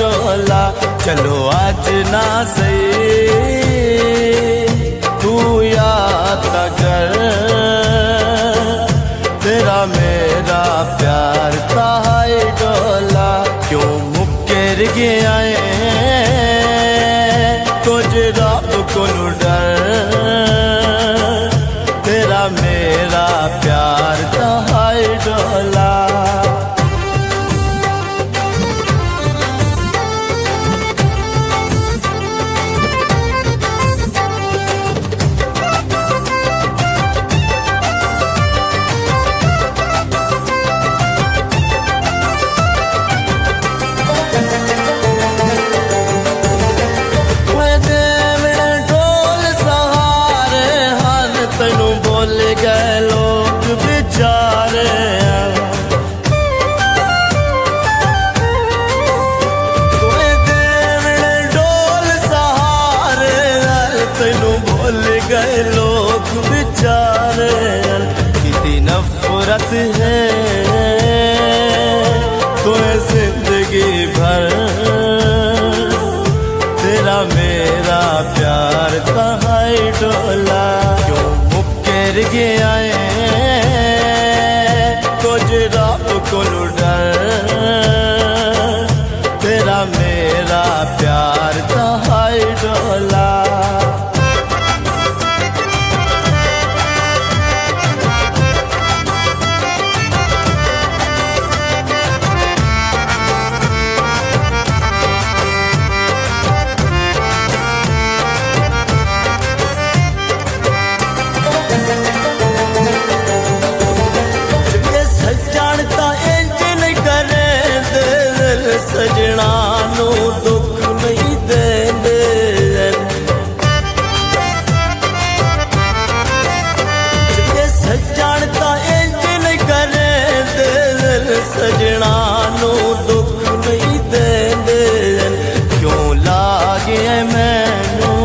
डोला। चलो आज ना सही तू याद कर, तेरा मेरा प्यार था हाय डोला। क्यों मुक्कर गया कुछ रब को डर, तेरा मेरा प्यार था हाय डोला। गए लोग बेचारे, तुम्हें देवने डोल सहारे, तेनू भूल गए लोग बेचारे। कितनी नफरत है तुम्हें जिंदगी भर, तेरा मेरा प्यार था हाय डोला। गया कुछ रब को डर, तेरा मेरा प्यार था हाय डोला। सजना नू दुख नहीं देंदे, सजणता इंज नहीं करे दिल, सजना नू दुख नहीं देंदे। क्यों लागे मैनू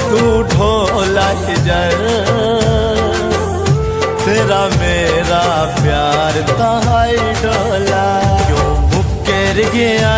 तू ढोला जर, तेरा मेरा प्यार था हाय डोला। गया